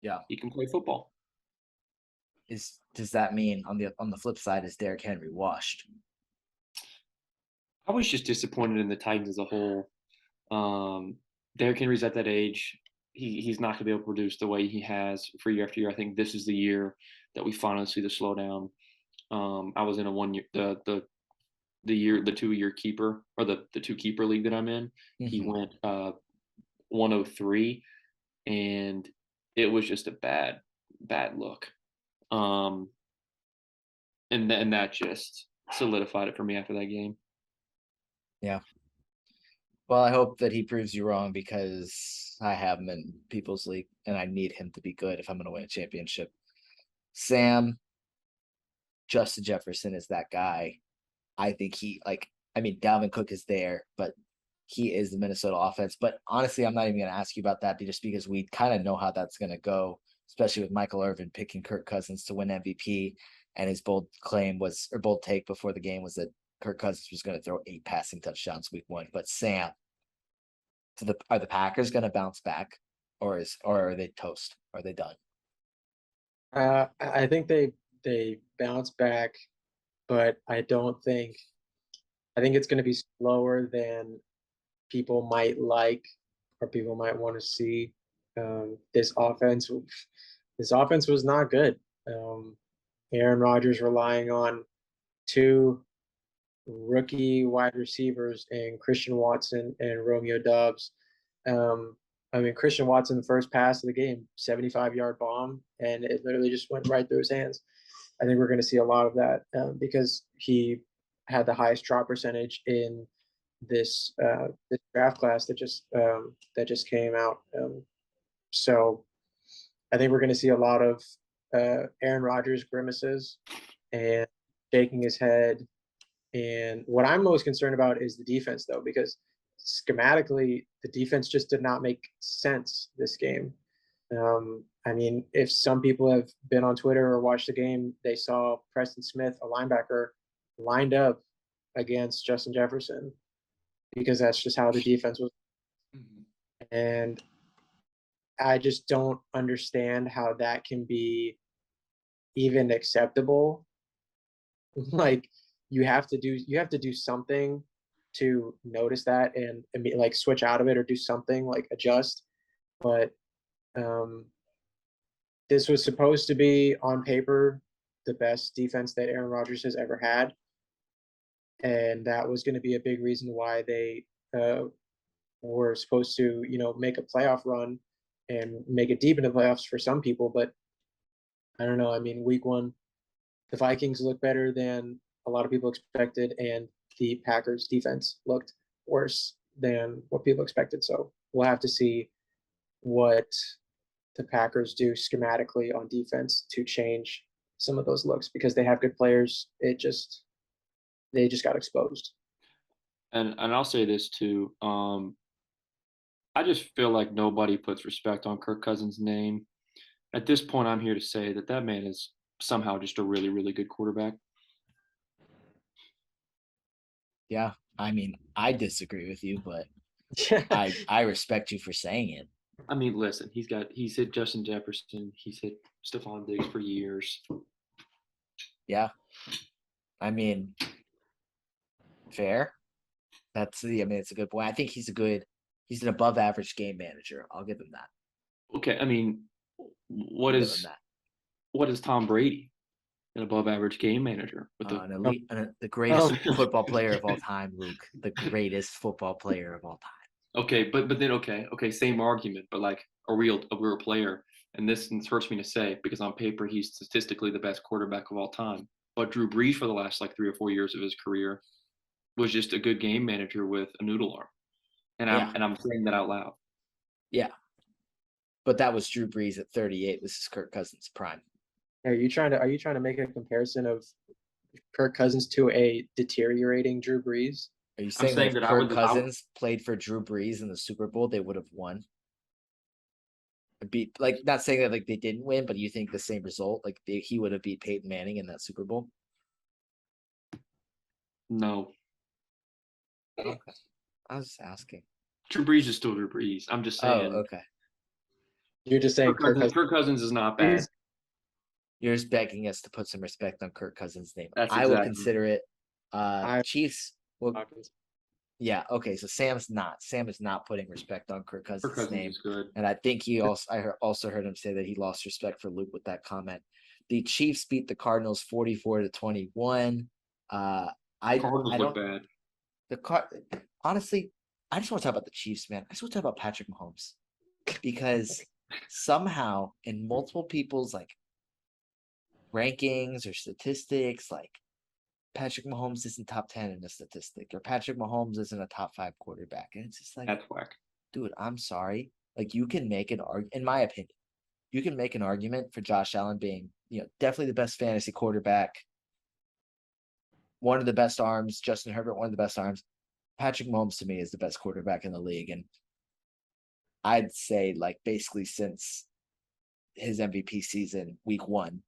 yeah, he can play football. Does that mean on the flip side, is Derrick Henry washed? I was just disappointed in the Titans as a whole. Derrick Henry's at that age. He's not going to be able to produce the way he has for year after year. I think this is the year that we finally see the slowdown. I was in a 1 year the 2-year keeper, or the 2-keeper league that I'm in. He went 103, and it was just a bad look. And that just solidified it for me after that game. Yeah. Well, I hope that he proves you wrong, because I have him in people's league and I need him to be good if I'm going to win a championship. Sam, Justin Jefferson is that guy. I think Dalvin Cook is there, but he is the Minnesota offense. But honestly, I'm not even going to ask you about that, just because we kind of know how that's going to go, especially with Michael Irvin picking Kirk Cousins to win MVP. And his bold take before the game was that Kirk Cousins was going to throw 8 passing touchdowns week 1. But Sam, are the Packers going to bounce back, or are they toast? Are they done? I think they bounce back, but I think it's going to be slower than people might like, or people might want to see. This offense was not good. Aaron Rodgers relying on 2 rookie wide receivers in Christian Watson and Romeo Doubs. Christian Watson, the first pass of the game, 75-yard bomb, and it literally just went right through his hands. I think we're going to see a lot of that because he had the highest drop percentage in this draft class that just came out. So I think we're going to see a lot of Aaron Rodgers grimaces and shaking his head. And what I'm most concerned about is the defense, though, because schematically, the defense just did not make sense this game. If some people have been on Twitter or watched the game, they saw Preston Smith, a linebacker, lined up against Justin Jefferson, because that's just how the defense was. And I just don't understand how that can be even acceptable. Like, you have to do something to notice that and like switch out of it or do something like adjust. But this was supposed to be on paper the best defense that Aaron Rodgers has ever had, and that was going to be a big reason why they were supposed to, make a playoff run and make it deep into the playoffs for some people. But I don't know. I mean, week one, the Vikings looked better than a lot of people expected, and the Packers defense looked worse than what people expected. So we'll have to see what the Packers do schematically on defense to change some of those looks because they have good players. They just got exposed. And I'll say this too. I just feel like nobody puts respect on Kirk Cousins' name. At this point, I'm here to say that that man is somehow just a really, really good quarterback. Yeah, I mean, I disagree with you, but I respect you for saying it. I mean, listen, he's hit Justin Jefferson, he's hit Stephon Diggs for years. Yeah, I mean, fair. It's a good point. I think he's an above average game manager. I'll give him that. Okay, I mean, what I'll give is him that. what is Tom Brady? An above average game manager with The greatest football player of all time, Luke. The greatest football player of all time. Okay, but then okay, same argument, but like a real player. And this hurts me to say because on paper he's statistically the best quarterback of all time. But Drew Brees for the last like 3 or 4 years of his career was just a good game manager with a noodle arm. And I'm saying that out loud. Yeah. But that was Drew Brees at 38. This is Kirk Cousins' prime. Are you trying to make a comparison of Kirk Cousins to a deteriorating Drew Brees? Are you saying that if Kirk Cousins played for Drew Brees in the Super Bowl, they would have won? Not saying that like they didn't win, but you think the same result, like he would have beat Peyton Manning in that Super Bowl? No. Okay. I was just asking. Drew Brees is still Drew Brees. I'm just saying. Oh, okay. You're just saying Kirk Cousins is not bad. You're just begging us to put some respect on Kirk Cousins' name. I will consider it. Chiefs. Well, yeah. Okay. So Sam is not putting respect on Kirk Cousins' name. Is good. And I think I also heard him say that he lost respect for Luke with that comment. The Chiefs beat the Cardinals 44-21. Cardinals look bad. Honestly, I just want to talk about the Chiefs, man. I just want to talk about Patrick Mahomes because somehow in multiple people's like rankings or statistics, like Patrick Mahomes isn't top 10 in a statistic, or Patrick Mahomes isn't a top 5 quarterback, and it's just like, that's whack, dude. I'm sorry. Like you can make an argument, in my opinion, you can make an argument for Josh Allen being, definitely the best fantasy quarterback, one of the best arms. Justin Herbert, one of the best arms. Patrick Mahomes to me is the best quarterback in the league, and I'd say like basically since his MVP season, week 1.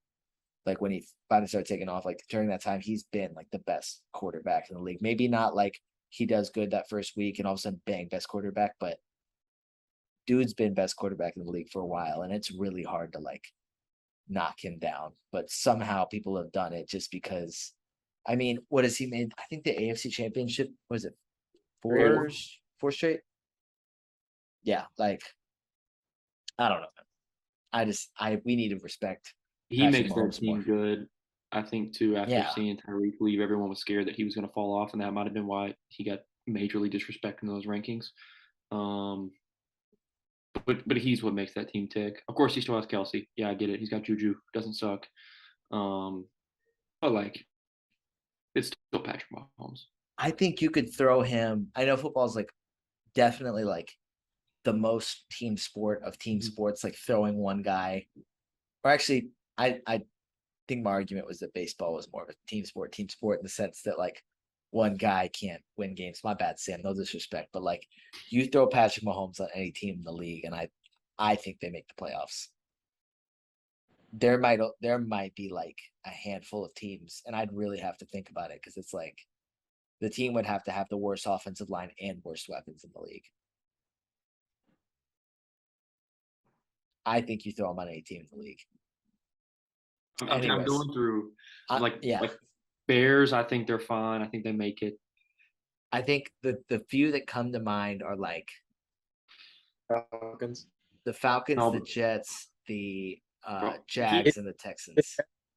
Like when he finally started taking off, like during that time, he's been like the best quarterback in the league. Maybe not like he does good that first week and all of a sudden, bang, best quarterback. But dude's been best quarterback in the league for a while. And it's really hard to like knock him down. But somehow people have done it just because, I mean, what has he made? I think the AFC Championship, was it 4 straight? Yeah, like, I don't know. We need to respect. He makes their team good, I think, too, after seeing Tyreek leave. Everyone was scared that he was going to fall off, and that might have been why he got majorly disrespected in those rankings. But he's what makes that team tick. Of course, he still has Kelsey. Yeah, I get it. He's got Juju. Doesn't suck. But, like, it's still Patrick Mahomes. I think you could throw him. I know football is, like, definitely, like, the most team sport of team sports, like throwing one guy. Or actually, I think my argument was that baseball was more of a team sport in the sense that like one guy can't win games. My bad, Sam. No disrespect, but like you throw Patrick Mahomes on any team in the league, and I think they make the playoffs. There might be like a handful of teams, and I'd really have to think about it because it's like the team would have to have the worst offensive line and worst weapons in the league. I think you throw him on any team in the league. I'm going through like Bears, I think they're fine. I think they make it. I think the few that come to mind are like Falcons. the Falcons, No, the Jets, the bro, Jags, and the Texans.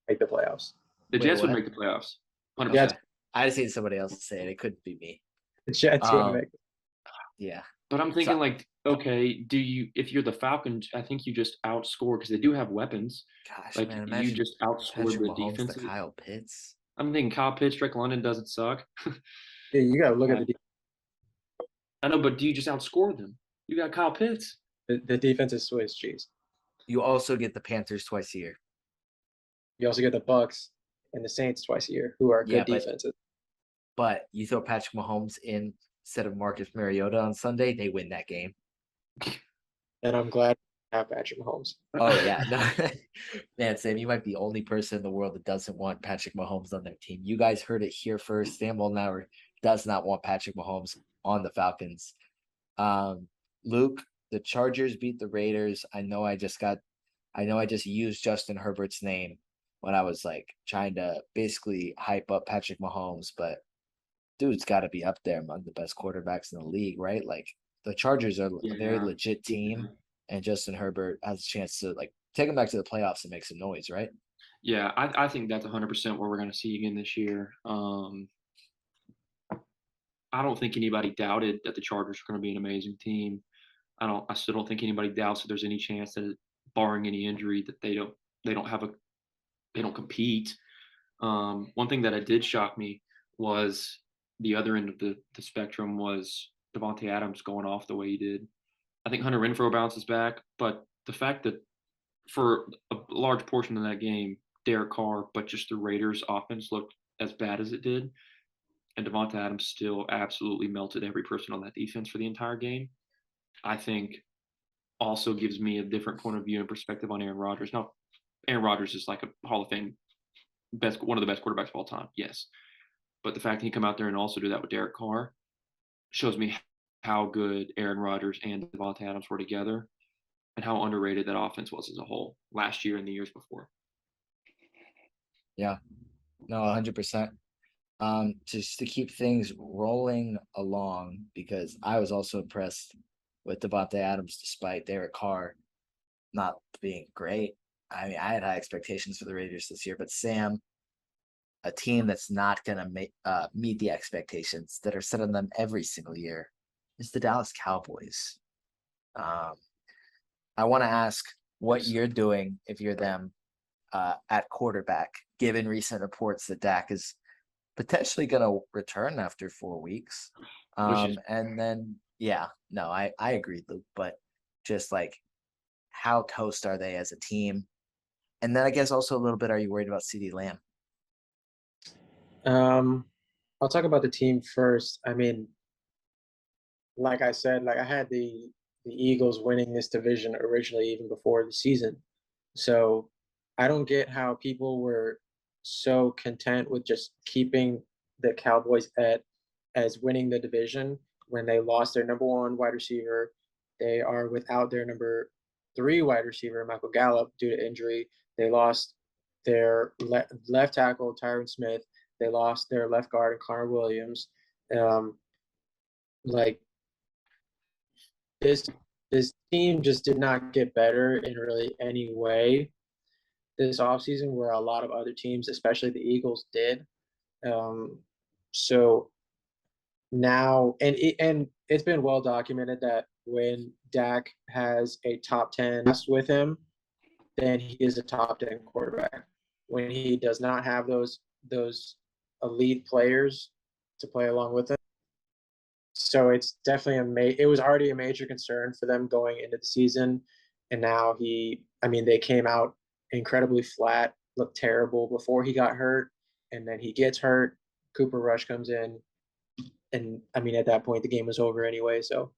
Make the playoffs. the Wait, Jets would what? make the playoffs. 100%. Jets. Okay. I just seen somebody else say it. It couldn't be me. The Jets would Um, make. Yeah. But I'm thinking So- like, okay, if you're the Falcons, I think you just outscore because they do have weapons. Gosh, Like man, you imagine just outscore Patrick the Mahomes to defenses. Kyle Pitts. I'm thinking Kyle Pitts, Drake London doesn't suck. Yeah, you got to look at I know, but do you just outscore them? You got Kyle Pitts. the defense is Swiss cheese. You also get the Panthers twice a year. You also get the Bucks and the Saints twice a year, who are Yeah, good but- defenses. But you throw Patrick Mahomes in instead of Marcus Mariota on Sunday, they win that game. And I'm glad to have Patrick Mahomes. Oh yeah, no, man, Sam, you might be the only person in the world that doesn't want Patrick Mahomes on their team. You guys heard it here first. Sam Moldenhauer does not want Patrick Mahomes on the Falcons. Luke, the Chargers beat the Raiders. I know I just used Justin Herbert's name when I was like trying to basically hype up Patrick Mahomes, but dude's got to be up there among the best quarterbacks in the league, right? Like the Chargers are a very Yeah. legit team, and Justin Herbert has a chance to like take them back to the playoffs and make some noise, right? Yeah, I think that's 100% what we're going to see again this year. I don't think anybody doubted that the Chargers are going to be an amazing team. I still don't think anybody doubts that there's any chance that, barring any injury, that they don't compete. One thing that did shock me was the other end of the spectrum was Devontae Adams going off the way he did. I think Hunter Renfrow bounces back, but the fact that for a large portion of that game, Derek Carr, but just the Raiders' offense looked as bad as it did, and Devontae Adams still absolutely melted every person on that defense for the entire game, I think also gives me a different point of view and perspective on Aaron Rodgers. Now, Aaron Rodgers is like a Hall of Fame one of the best quarterbacks of all time, yes. But the fact that he come out there and also do that with Derek Carr shows me how good Aaron Rodgers and Devontae Adams were together and how underrated that offense was as a whole last year and the years before. Yeah, no, 100%. Just to keep things rolling along, because I was also impressed with Devontae Adams despite Derek Carr not being great. I mean, I had high expectations for the Raiders this year, but Sam, a team that's not going to meet the expectations that are set on them every single year, is the Dallas Cowboys. I want to ask what you're doing if you're them at quarterback, given recent reports that Dak is potentially going to return after 4 weeks. And then, yeah, no, I agree, Luke, but just like how toast are they as a team? And then I guess also a little bit, are you worried about CeeDee Lamb? I'll talk about the team first. I mean, like I said, like I had the Eagles winning this division originally, even before the season. So I don't get how people were so content with just keeping the Cowboys as winning the division when they lost their number one wide receiver. They are without their number 3 wide receiver, Michael Gallup, due to injury. They lost their left tackle, Tyron Smith. They lost their left guard, Connor Williams. Like this team just did not get better in really any way this offseason, where a lot of other teams, especially the Eagles, did. So now, and it's been well documented that when Dak has a top 10 with him, then he is a top 10 quarterback. When he does not have those elite players to play along with him. So it's definitely it was already a major concern for them going into the season. And now they came out incredibly flat, looked terrible before he got hurt. And then he gets hurt. Cooper Rush comes in. And at that point, the game was over anyway. So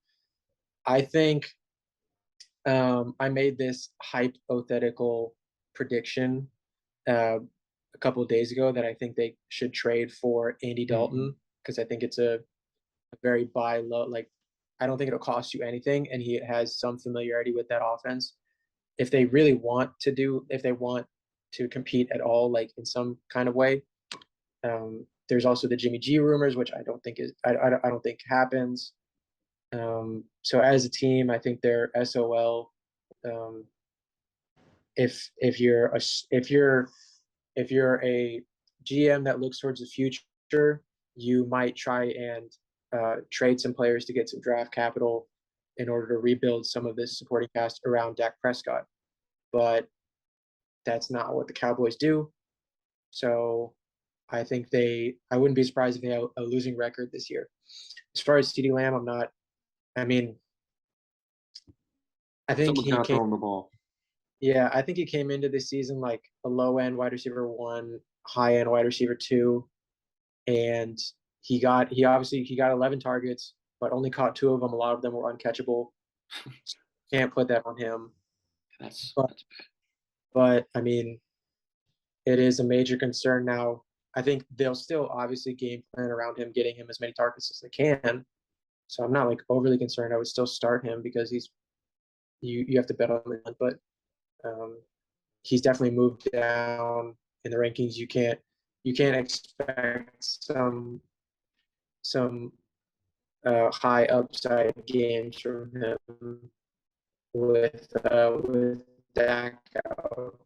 I think I made this hypothetical prediction a couple of days ago that I think they should trade for Andy Dalton, because I think it's a very buy low. Like, I don't think it'll cost you anything, and he has some familiarity with that offense. If they really want to compete at all, like in some kind of way, There's also the Jimmy G rumors, which I don't think happens. So as a team, I think they're SOL. If you're a GM that looks towards the future, you might try and trade some players to get some draft capital in order to rebuild some of this supporting cast around Dak Prescott. But that's not what the Cowboys do. So I wouldn't be surprised if they have a losing record this year. As far as CeeDee Lamb, I think Someone's got to throw him the ball. Yeah, I think he came into this season like a low end wide receiver 1, high end wide receiver 2, and he got 11 targets, but only caught 2 of them. A lot of them were uncatchable. Can't put that on him. That's But I mean, it is a major concern now. I think they'll still obviously game plan around him, getting him as many targets as they can. So I'm not like overly concerned. I would still start him because you have to bet on him, but he's definitely moved down in the rankings. You can't expect some high upside games from him with Dak out.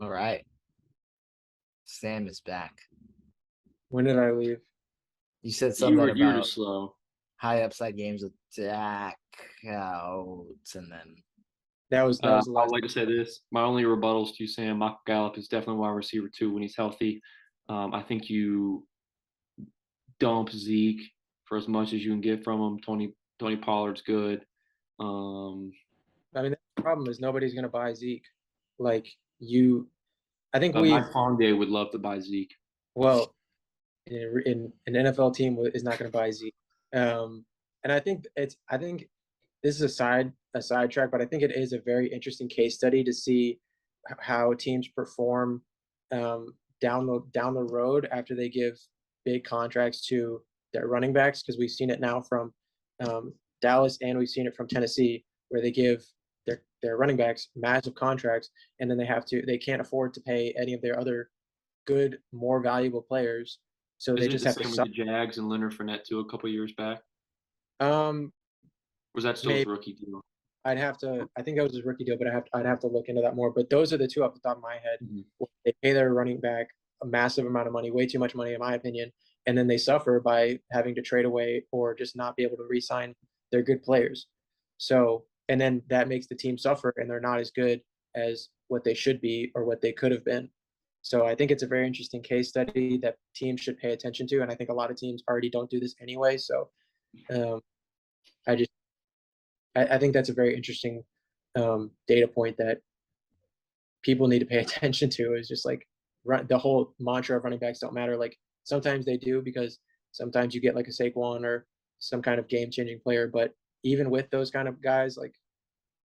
All right. Sam is back. When did I leave? You said you something were about just slow. high upside games with Dak out, and then That was the I'd last. like to say this. My only rebuttals to Sam, Michael Gallup is definitely wide receiver 2 when he's healthy. I think you dump Zeke for as much as you can get from him. Tony Pollard's good. I mean, the problem is nobody's going to buy Zeke. Like I think Mike Fonde would love to buy Zeke. well, in an NFL team is not going to buy Zeke. And I think this is a sidetrack, but I think it is a very interesting case study to see how teams perform down the road after they give big contracts to their running backs, because we've seen it now from Dallas and we've seen it from Tennessee, where they give their running backs massive contracts, and then they can't afford to pay any of their other good, more valuable players, so they Isn't just it have the to same with the Jags and Leonard Fournette too a couple years back? um Was that still his rookie deal? I think that was his rookie deal, but I'd have to look into that more. But those are the two off the top of my head. Mm-hmm. They pay their running back a massive amount of money, way too much money in my opinion, and then they suffer by having to trade away or just not be able to re-sign their good players. So, and then that makes the team suffer, and they're not as good as what they should be or what they could have been. So I think it's a very interesting case study that teams should pay attention to, and I think a lot of teams already don't do this anyway. So I think that's a very interesting data point that people need to pay attention to. Is just like the whole mantra of running backs don't matter. Like sometimes they do, because sometimes you get like a Saquon or some kind of game-changing player. But even with those kind of guys, like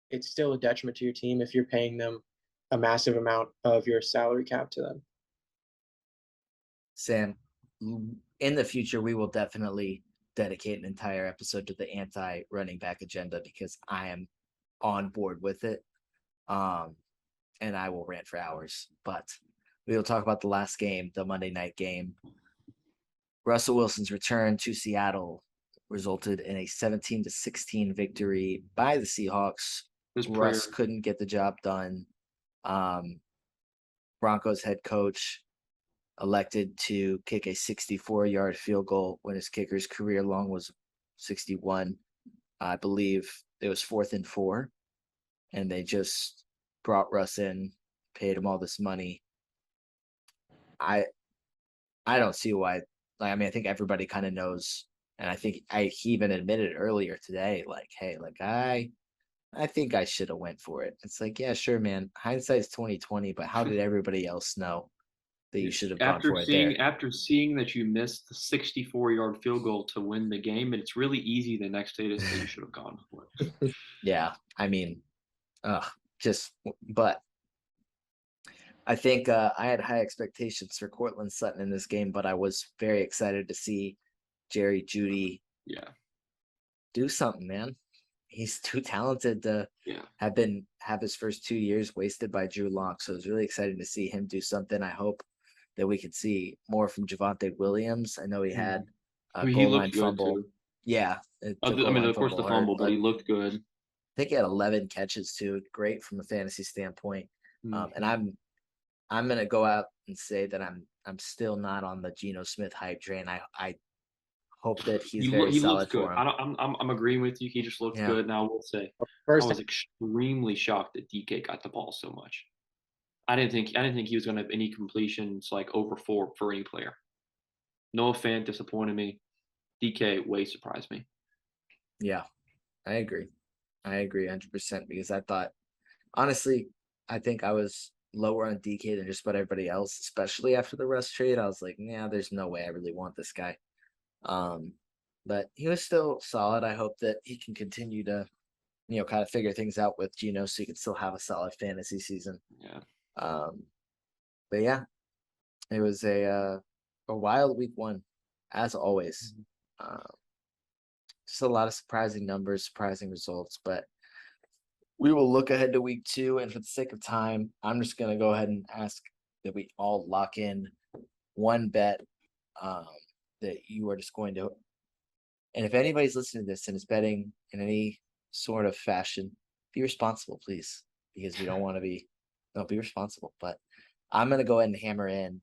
it's still a detriment to your team if you're paying them a massive amount of your salary cap to them. Sam, in the future, we will definitely dedicate an entire episode to the anti-running back agenda, because I am on board with it. And I will rant for hours, but we will talk about the last game, the Monday night game. Russell Wilson's return to Seattle resulted in a 17-16 victory by the Seahawks. Russ couldn't get the job done. Broncos head coach elected to kick a 64-yard field goal when his kicker's career long was 61. I believe it was 4th and 4, and they just brought Russ in, paid him all this money. I don't see why. Like, I mean, I think everybody kind of knows, and I think he even admitted earlier today, like, hey, like I think I should have went for it. It's like, yeah, sure, man. Hindsight's 20/20, but how did everybody else know that you should have gone for it there? After seeing that you missed the 64-yard field goal to win the game, it's really easy the next day to say you should have gone for it. Yeah, I mean, but I think I had high expectations for Cortland Sutton in this game, but I was very excited to see Jerry Jeudy Yeah. do something, man. he's too talented to Yeah. have his first 2 years wasted by Drew Lock. So it's really exciting to see him do something. I hope that we could see more from Javonte Williams. I know he had I a mean, he goal line looked good fumble. too. Yeah, the I goal mean, line of course, the fumble hurt, fumble, but but he looked good. I think he had 11 catches too. Great from a fantasy standpoint. And I'm gonna go out and say that I'm still not on the Geno Smith hype train. I hope that he's very He looks solid good. for him. I'm agreeing with you. He just looked Yeah. good. Now I will say, I First, was extremely shocked that DK got the ball so much. I didn't think he was going to have any completions like over 4 for any player. Noah Fant disappointed me. DK way surprised me. Yeah, I agree. I agree 100% because I thought, honestly, I think I was lower on DK than just about everybody else, especially after the Russ trade. I was like, yeah, there's no way I really want this guy. But he was still solid. I hope that he can continue to, kind of figure things out with Geno so he can still have a solid fantasy season. Yeah. But yeah, it was a wild week 1, as always. Just a lot of surprising numbers, surprising results, but we will look ahead to week 2. And for the sake of time, I'm just going to go ahead and ask that we all lock in one bet that you are just going to. And if anybody's listening to this and is betting in any sort of fashion, be responsible, please, because we don't want to be. No, be responsible. But I'm going to go ahead and hammer in.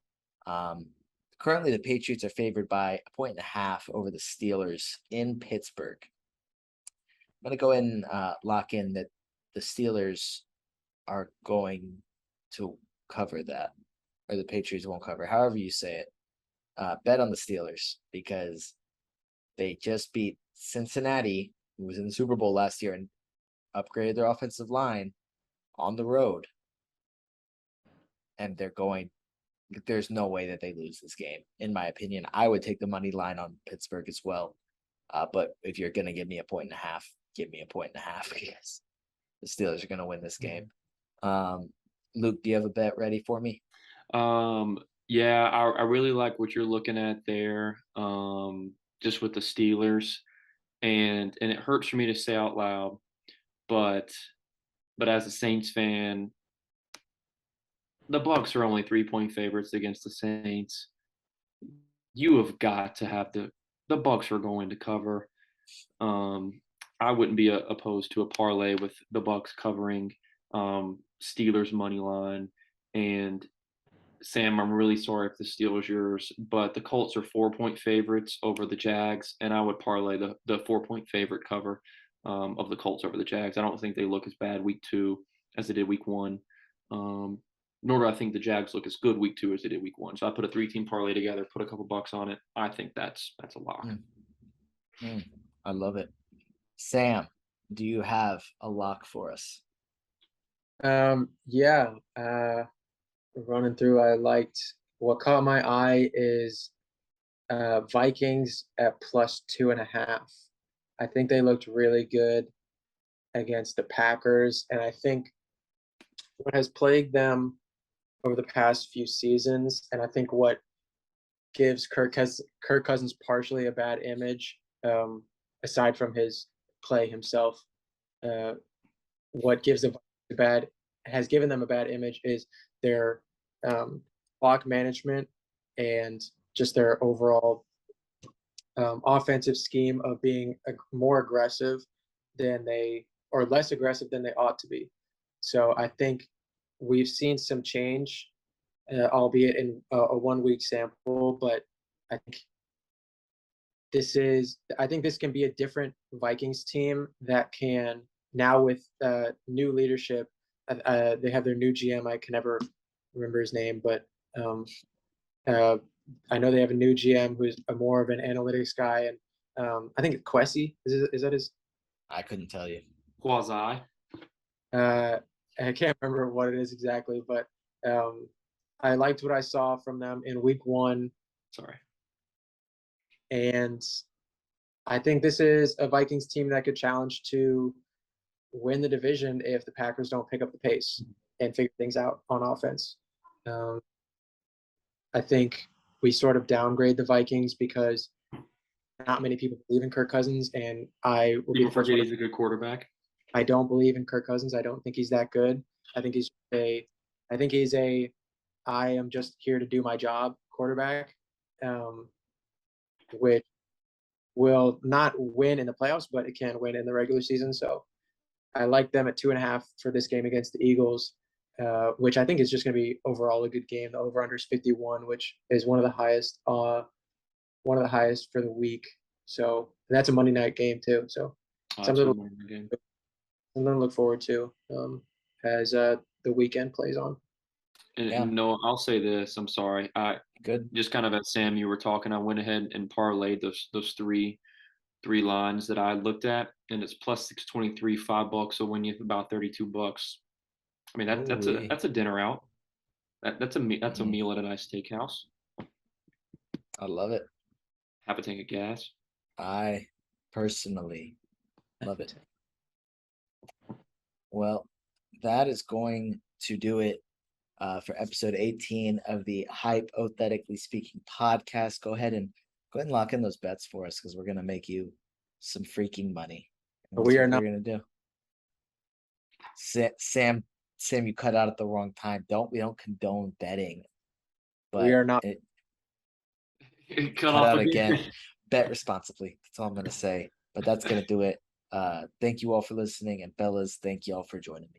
Currently, the Patriots are favored by 1.5 over the Steelers in Pittsburgh. I'm going to go ahead and lock in that the Steelers are going to cover that, or the Patriots won't cover, however you say it. Bet on the Steelers because they just beat Cincinnati, who was in the Super Bowl last year, and upgraded their offensive line on the road. And there's no way that they lose this game, in my opinion. I would take the money line on Pittsburgh as well. But if you're going to give me 1.5, give me 1.5 because the Steelers are going to win this game. Luke, do you have a bet ready for me? Yeah, I really like what you're looking at there. Just with the Steelers, and it hurts for me to say out loud, but as a Saints fan, the Bucs are only 3-point favorites against the Saints. You have got to have the Bucs are going to cover. I wouldn't be opposed to a parlay with the Bucs covering, Steelers money line. And Sam, I'm really sorry if the Steelers yours, but the Colts are 4-point favorites over the Jags, and I would parlay the 4-point favorite cover of the Colts over the Jags. I don't think they look as bad week 2 as they did week 1. Nor do I think the Jags look as good week 2 as they did week 1. So I put a 3-team parlay together, put a couple bucks on it. I think that's a lock. I love it. Sam, do you have a lock for us? Yeah. Running through, I liked what caught my eye is Vikings at +2.5. I think they looked really good against the Packers, and I think what has plagued them over the past few seasons, and I think what gives Kirk Cousins partially a bad image, aside from his play himself, what gives them has given them a bad image is their clock management and just their overall offensive scheme of being more aggressive or less aggressive than they ought to be. So I think we've seen some change, albeit in a 1-week sample, but I think this can be a different Vikings team that can now with new leadership. They have their new GM. I can never remember his name, but I know they have a new GM who's more of an analytics guy, and I think it's Kwesi. Is that his? I couldn't tell you. Quasi. I can't remember what it is exactly, but I liked what I saw from them in week 1. Sorry. And I think this is a Vikings team that could challenge to win the division if the Packers don't pick up the pace and figure things out on offense. I think we sort of downgrade the Vikings because not many people believe in Kirk Cousins, and I will be People the first forget one. he's a good quarterback. I don't believe in Kirk Cousins. I don't think he's that good. I think he's a I am just here to do my job quarterback, which will not win in the playoffs, but it can win in the regular season. So I like them at 2.5 for this game against the Eagles, which I think is just going to be overall a good game. The over/under is 51, which is one of the highest for the week. So that's a Monday night game too. So something to look forward to as the weekend plays on. And no, I'll say this. I'm sorry. Good. Just kind of as Sam, you were talking, I went ahead and parlayed those three lines that I looked at, and it's plus 623, $5 will win you about $32. I mean that's a dinner out. That's a meal at a nice steakhouse. I love it. Have a tank of gas. I personally love it. Well, that is going to do it for episode 18 of the Hypothetically Speaking podcast. Go ahead and lock in those bets for us, because we're going to make you some freaking money. But we are not going to do. Sam, you cut out at the wrong time. We don't condone betting. But we are not. Cut off out again. Bet responsibly. That's all I'm going to say. But that's going to do it. Thank you all for listening. And Bellas, thank you all for joining me.